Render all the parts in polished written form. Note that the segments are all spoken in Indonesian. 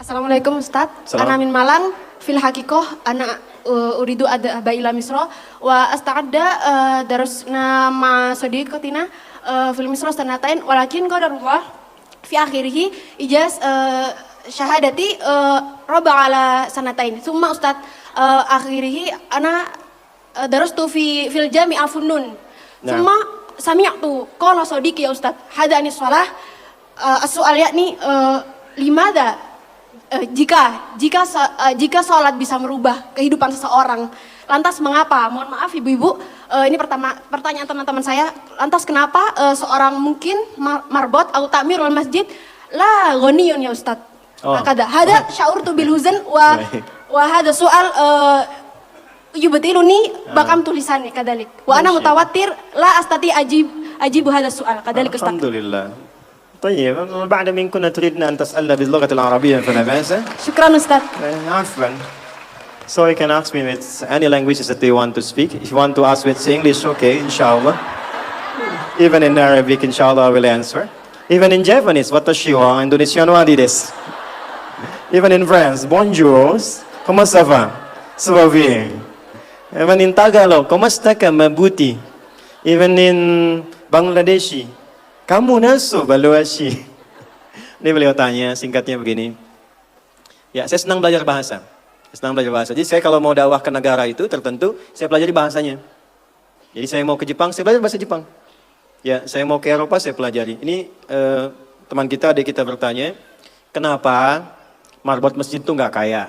Assalamualaikum Ustaz. Ana min Malang, fil haqiqah ana uridu adhaba ila Misra wa asta'adda darusna ma sadiqatina fil Misra sanatain walakin qadarullah fi akhirih ijaz syahadati raba ala sanatain. Summa Ustaz akhirih ana darastu fil jami' al-funun. Summa sami'tu qala sadiqi ya Ustaz hadani shalah as-su'al yakni limada jika sholat bisa merubah kehidupan seseorang, lantas mengapa? Mohon maaf ibu-ibu, ini pertanyaan teman-teman saya. Lantas kenapa seorang mungkin marbot atau takmirul masjid la ghaniyun ya Ustaz? Hada sya'urtu bil huzn wa hada soal yubtiluni bakam tulisannya kadalik. Wa ana mutawatir la astati ajibu hada soal kadalik Ustaz. Alhamdulillah. طيب بعد من كنا تريدنا أن تسألنا باللغة العربية فلا بأس. شكرا أستاذ. عفوا. So you can ask me with any languages that you want to speak. If you want to ask with English, okay, inshallah. Even in Arabic, inshallah, I will answer. Even in Japanese, watashi wa Indonesiano wa desu. Even in France, bonjour, comment ça va? Ça va bien. Even in Tagalog, kumusta ka mabuti? Even in Bangladeshi, kamu nasu baluashi. Ini beliau tanya, singkatnya begini. Ya, saya senang belajar bahasa. Jadi saya kalau mau dakwah ke negara itu tertentu, saya pelajari bahasanya. Jadi saya mau ke Jepang, saya belajar bahasa Jepang. Ya, saya mau ke Eropa, saya pelajari. Ini teman kita, adik kita bertanya, kenapa marbot masjid itu nggak kaya?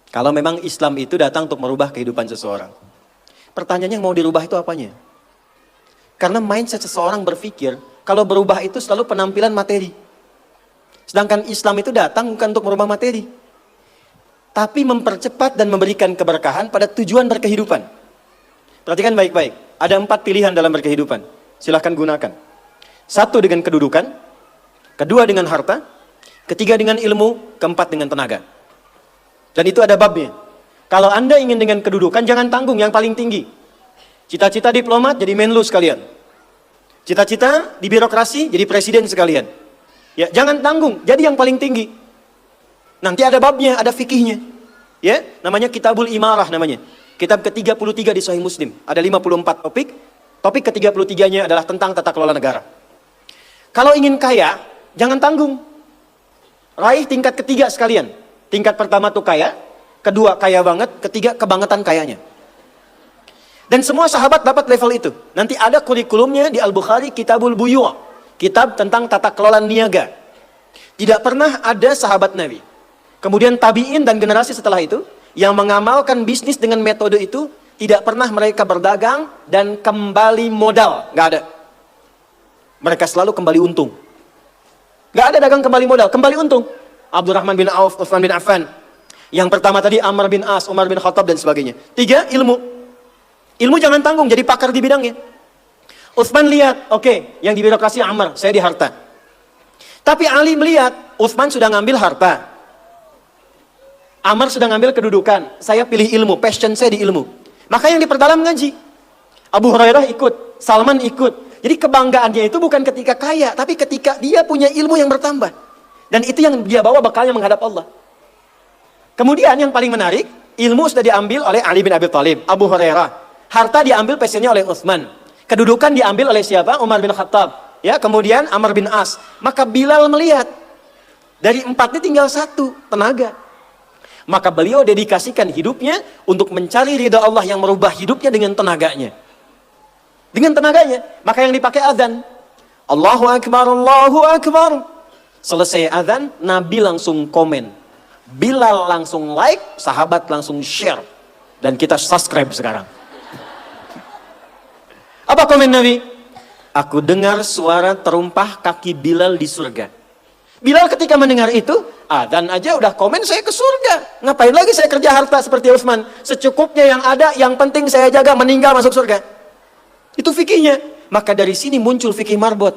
Kalau memang Islam itu datang untuk merubah kehidupan seseorang. Pertanyaannya yang mau dirubah itu apanya? Karena mindset seseorang berpikir, kalau berubah itu selalu penampilan materi. Sedangkan Islam itu datang bukan untuk merubah materi. Tapi mempercepat dan memberikan keberkahan pada tujuan berkehidupan. Perhatikan baik-baik. Ada 4 pilihan dalam berkehidupan. Silahkan gunakan. 1 dengan kedudukan. 2 dengan harta. 3 dengan ilmu. 4 dengan tenaga. Dan itu ada babnya. Kalau Anda ingin dengan kedudukan, jangan tanggung yang paling tinggi. Cita-cita diplomat jadi menlu sekalian. Cita-cita di birokrasi jadi presiden sekalian. Ya, jangan tanggung, jadi yang paling tinggi. Nanti ada babnya, ada fikihnya. Ya, namanya Kitabul Imarah namanya. Kitab ke-33 di Sahih Muslim. Ada 54 topik. Topik ke-33-nya adalah tentang tata kelola negara. Kalau ingin kaya, jangan tanggung. Raih tingkat ketiga sekalian. Tingkat pertama tuh kaya, kedua kaya banget, ketiga kebangetan kayanya. Dan semua sahabat dapat level itu. Nanti ada kurikulumnya di Al-Bukhari, Kitabul Buyu'. Kitab tentang tata kelola niaga. Tidak pernah ada sahabat Nabi. Kemudian tabi'in dan generasi setelah itu, yang mengamalkan bisnis dengan metode itu, tidak pernah mereka berdagang dan kembali modal. Nggak ada. Mereka selalu kembali untung. Nggak ada dagang kembali modal, kembali untung. Abdurrahman bin Auf, Utsman bin Affan. Yang pertama tadi Amr bin As, Umar bin Khattab dan sebagainya. 3, ilmu. Ilmu jangan tanggung, jadi pakar di bidangnya. Utsman lihat, oke, yang di birokrasi Amr, saya di harta. Tapi Ali melihat, Utsman sudah ngambil harta. Amr sudah ngambil kedudukan. Saya pilih ilmu, passion saya di ilmu. Maka yang diperdalam ngaji. Abu Hurairah ikut, Salman ikut. Jadi kebanggaannya itu bukan ketika kaya, tapi ketika dia punya ilmu yang bertambah. Dan itu yang dia bawa bekalnya menghadap Allah. Kemudian yang paling menarik, ilmu sudah diambil oleh Ali bin Abi Thalib, Abu Hurairah. Harta diambil passionnya oleh Utsman. Kedudukan diambil oleh siapa? Umar bin Khattab. Ya, kemudian Amr bin As. Maka Bilal melihat dari 4 ini tinggal 1, tenaga. Maka beliau dedikasikan hidupnya untuk mencari ridha Allah yang merubah hidupnya dengan tenaganya. Dengan tenaganya. Maka yang dipakai azan. Allahu Akbar, Allahu Akbar. Selesai azan, Nabi langsung komen. Bilal langsung like, sahabat langsung share. Dan kita subscribe sekarang. Apa komen Nabi? Aku dengar suara terumpah kaki Bilal di surga. Bilal ketika mendengar itu, adzan aja udah komen saya ke surga. Ngapain lagi saya kerja harta seperti Utsman? Secukupnya yang ada, yang penting saya jaga, meninggal masuk surga. Itu fikihnya. Maka dari sini muncul fikih marbot.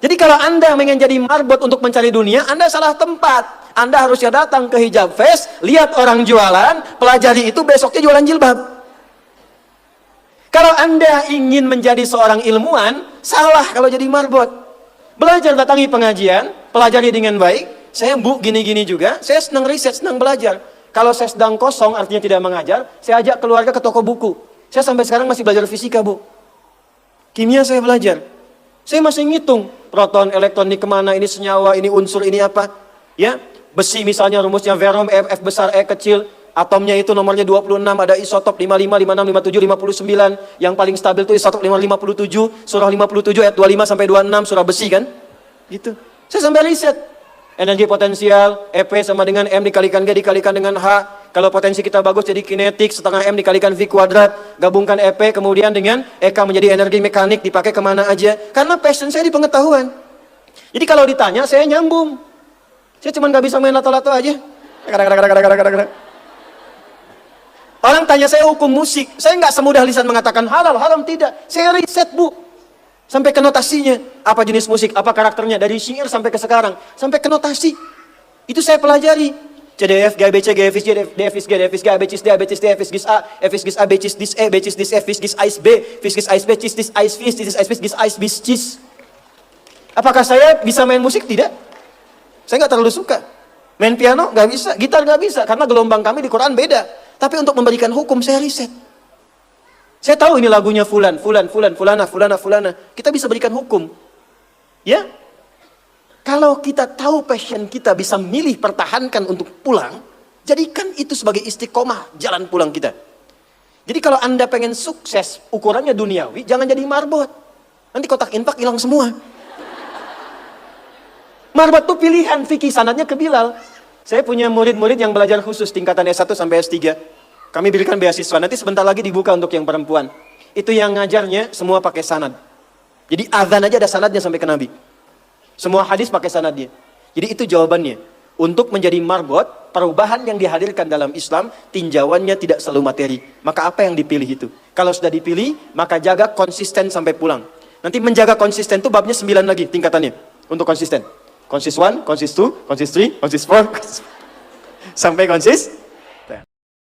Jadi kalau Anda ingin jadi marbot untuk mencari dunia, Anda salah tempat. Anda harusnya datang ke Hijab Fest, lihat orang jualan, pelajari itu, besoknya jualan jilbab. Kalau Anda ingin menjadi seorang ilmuwan, salah kalau jadi marbot. Belajar datangi pengajian, pelajari dengan baik. Saya Bu gini-gini juga, saya senang riset, senang belajar. Kalau saya sedang kosong, artinya tidak mengajar, saya ajak keluarga ke toko buku. Saya sampai sekarang masih belajar fisika, Bu. Kimia saya belajar. Saya masih ngitung proton, elektron ini kemana, ini senyawa, ini unsur, ini apa. Ya, besi misalnya rumusnya Verom, F besar, E kecil. Atomnya itu nomornya 26, ada isotop 55, 56, 57, 59. Yang paling stabil itu isotop 57, surah 57 ayat 25 sampai 26, surah besi kan. Gitu. Saya sampai riset. Energi potensial, EP sama dengan M dikalikan G dikalikan dengan H. Kalau potensi kita bagus jadi kinetik, setengah M dikalikan V kuadrat. Gabungkan EP kemudian dengan EK menjadi energi mekanik, dipakai kemana aja. Karena passion saya di pengetahuan. Jadi kalau ditanya, saya nyambung. Saya cuma gak bisa main lato-lato aja. Orang tanya saya hukum musik, saya nggak semudah lisan mengatakan halal, haram tidak. Saya riset Bu, sampai ke notasinya, apa jenis musik, apa karakternya, dari syair sampai ke sekarang, sampai ke notasi. Itu saya pelajari. C, D, F, G, B, C, G, F, G, D, F, G, D, F, G, A, B, C, D, A, B, C, D, F, G, A, F, G, A, B, C, D, E, B, C, D, F, G, Ice B, F, G, Ice B, C, D, Ice V, C, D, Ice B, Ice B, C. Apakah saya bisa main musik? Tidak. Saya nggak terlalu suka. Main piano nggak bisa, gitar nggak bisa, karena gelombang kami di Quran beda. Tapi untuk memberikan hukum saya riset. Saya tahu ini lagunya fulan, fulana. Kita bisa berikan hukum. Ya? Kalau kita tahu passion kita bisa milih pertahankan untuk pulang, jadikan itu sebagai istiqomah jalan pulang kita. Jadi kalau Anda pengen sukses, ukurannya duniawi, jangan jadi marbot. Nanti kotak infak hilang semua. Marbot itu pilihan, fikih sanadnya ke Bilal. Saya punya murid-murid yang belajar khusus tingkatan S1 sampai S3. Kami berikan beasiswa, nanti sebentar lagi dibuka untuk yang perempuan. Itu yang ngajarnya semua pakai sanad. Jadi azan aja ada sanadnya sampai ke Nabi. Semua hadis pakai sanadnya. Jadi itu jawabannya. Untuk menjadi marbot, perubahan yang dihadirkan dalam Islam, tinjauannya tidak selalu materi. Maka apa yang dipilih itu? Kalau sudah dipilih, maka jaga konsisten sampai pulang. Nanti menjaga konsisten itu babnya 9 lagi tingkatannya. Untuk konsisten. Konsis 1, konsis 2, konsis 3, konsis 4, sampai konsis